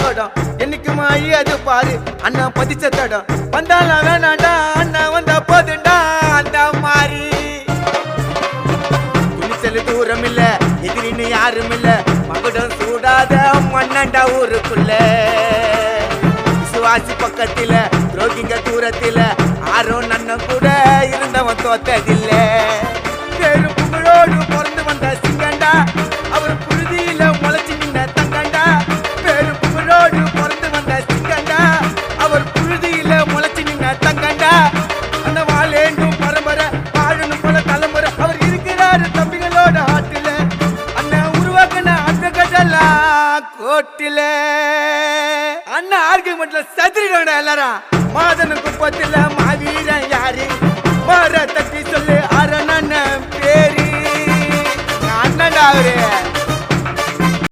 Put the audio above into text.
கொடம் என்னைக்குமா அது பாரு அண்ணா பதிச்ச தடம் வந்தாலும் வேணாண்டா அண்ணா வந்தா போதுண்டா அந்த மாதிரி துணிச்சல் தூரம் இல்ல எதிரின்னு யாரும் இல்ல மகுடம் சூடாத மண்ணண்டா ஊருக்குள்ள விசுவாசி பக்கத்தில துரோகிங்க தூரத்தில ஆரும் நன்னம் கூட இருந்தவன் தோத்ததில்ல பெரும் புகழோடு பிறந்து வந்த சிங்கண்டா அவர் புழுதியில முளைச்சு நின்ன தங்கண்டா பெரும் புகழோடு பிறந்து வந்த சிங்கண்டா அவர் புழுதியில முளைச்சு நின்ன தங்கண்டா அந்த வாழேண்டும் பரம்பரை வாழணும் போல தலைமுறை அவர் இருக்கிறாரு தம்பிகளோட ஆட்டில அண்ணன் உருவாக்கின அந்த கதலா கோட்டில அண்ணன் ஆர்குமெண்ட்ல சதுரிடா எல்லாரும் மாதன குப்பத்துல மாவீரன் யாரு மாற தட்டி சொல்லு அரணன் பேரு அண்ணன்டா அவரு